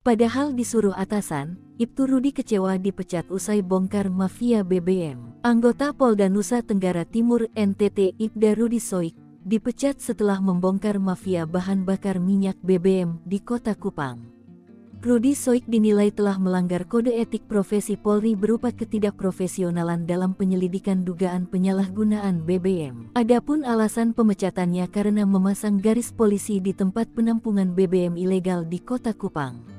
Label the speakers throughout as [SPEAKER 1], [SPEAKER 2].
[SPEAKER 1] Padahal disuruh atasan, Ibtu Rudi kecewa dipecat usai bongkar mafia BBM. Anggota Polda Nusa Tenggara Timur NTT Ibda Rudi Soik dipecat setelah membongkar mafia bahan bakar minyak BBM di Kota Kupang. Rudi Soik dinilai telah melanggar kode etik profesi Polri berupa ketidakprofesionalan dalam penyelidikan dugaan penyalahgunaan BBM. Adapun alasan pemecatannya karena memasang garis polisi di tempat penampungan BBM ilegal di Kota Kupang.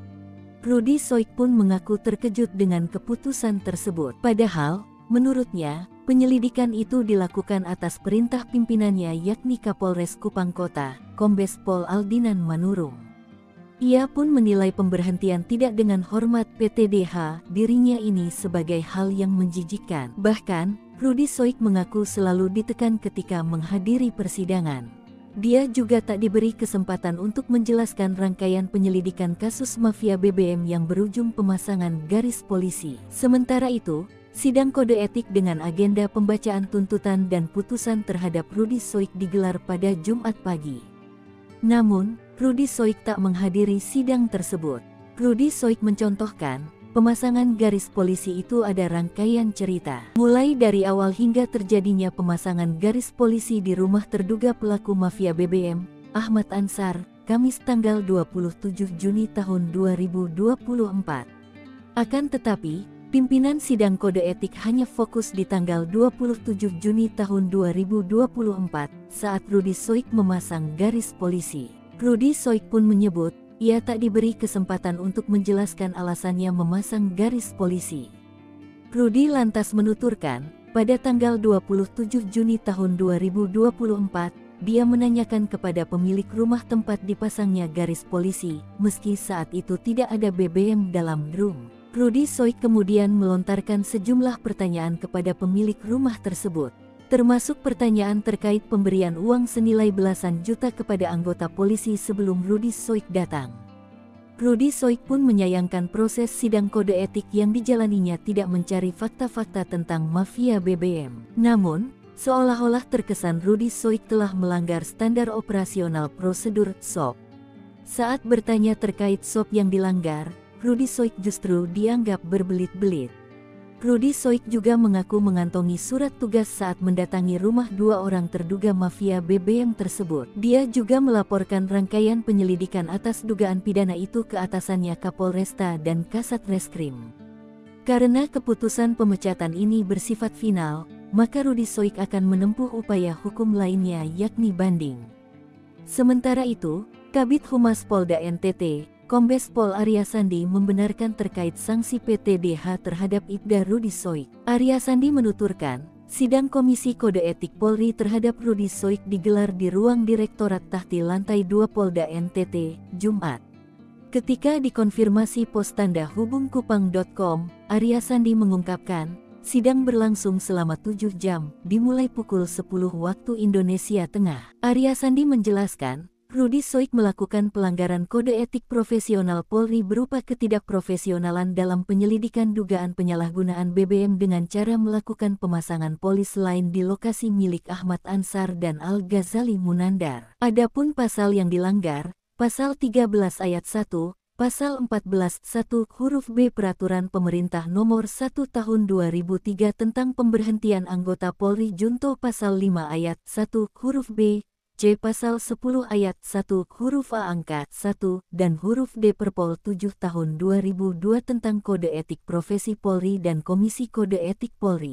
[SPEAKER 1] Rudi Soik pun mengaku terkejut dengan keputusan tersebut. Padahal, menurutnya, penyelidikan itu dilakukan atas perintah pimpinannya yakni Kapolres Kupang Kota, Kombes Pol Aldinan Manurung. Ia pun menilai pemberhentian tidak dengan hormat PTDH dirinya ini sebagai hal yang menjijikkan. Bahkan, Rudi Soik mengaku selalu ditekan ketika menghadiri persidangan. Dia juga tak diberi kesempatan untuk menjelaskan rangkaian penyelidikan kasus mafia BBM yang berujung pemasangan garis polisi. Sementara itu, sidang kode etik dengan agenda pembacaan tuntutan dan putusan terhadap Rudi Soik digelar pada Jumat pagi. Namun, Rudi Soik tak menghadiri sidang tersebut. Rudi Soik mencontohkan, pemasangan garis polisi itu ada rangkaian cerita. Mulai dari awal hingga terjadinya pemasangan garis polisi di rumah terduga pelaku mafia BBM, Ahmad Ansar, Kamis tanggal 27 Juni tahun 2024. Akan tetapi, pimpinan sidang kode etik hanya fokus di tanggal 27 Juni tahun 2024 saat Rudi Soik memasang garis polisi. Rudi Soik pun menyebut, ia tak diberi kesempatan untuk menjelaskan alasannya memasang garis polisi. Rudi lantas menuturkan, pada tanggal 27 Juni tahun 2024, dia menanyakan kepada pemilik rumah tempat dipasangnya garis polisi, meski saat itu tidak ada BBM dalam drum. Rudi Soik kemudian melontarkan sejumlah pertanyaan kepada pemilik rumah tersebut, termasuk pertanyaan terkait pemberian uang senilai belasan juta kepada anggota polisi sebelum Rudi Soik datang. Rudi Soik pun menyayangkan proses sidang kode etik yang dijalaninya tidak mencari fakta-fakta tentang mafia BBM. Namun, seolah-olah terkesan Rudi Soik telah melanggar standar operasional prosedur SOP. Saat bertanya terkait SOP yang dilanggar, Rudi Soik justru dianggap berbelit-belit. Rudi Soik juga mengaku mengantongi surat tugas saat mendatangi rumah dua orang terduga mafia BBM tersebut. Dia juga melaporkan rangkaian penyelidikan atas dugaan pidana itu ke atasannya Kapolresta dan Kasat Reskrim. Karena keputusan pemecatan ini bersifat final, maka Rudi Soik akan menempuh upaya hukum lainnya yakni banding. Sementara itu, Kabid Humas Polda NTT, Kombes Pol Arya Sandi membenarkan terkait sanksi PTDH terhadap Ibda Rudi Soik. Arya Sandi menuturkan, sidang Komisi Kode Etik Polri terhadap Rudi Soik digelar di ruang Direktorat Tahti Lantai 2 Polda NTT, Jumat. Ketika dikonfirmasi pos tanda hubungkupang.com, Arya Sandi mengungkapkan, sidang berlangsung selama 7 jam, dimulai pukul 10 waktu Indonesia Tengah. Arya Sandi menjelaskan, Rudi Soik melakukan pelanggaran kode etik profesional Polri berupa ketidakprofesionalan dalam penyelidikan dugaan penyalahgunaan BBM dengan cara melakukan pemasangan polis lain di lokasi milik Ahmad Ansar dan Al-Ghazali Munandar. Adapun pasal yang dilanggar, Pasal 13 Ayat 1, Pasal 14 1 huruf B Peraturan Pemerintah Nomor 1 Tahun 2003 tentang pemberhentian anggota Polri Junto Pasal 5 Ayat 1 huruf B, C. Pasal 10 Ayat 1 huruf A angka 1 dan huruf D Perpol 7 Tahun 2002 tentang Kode Etik Profesi Polri dan Komisi Kode Etik Polri.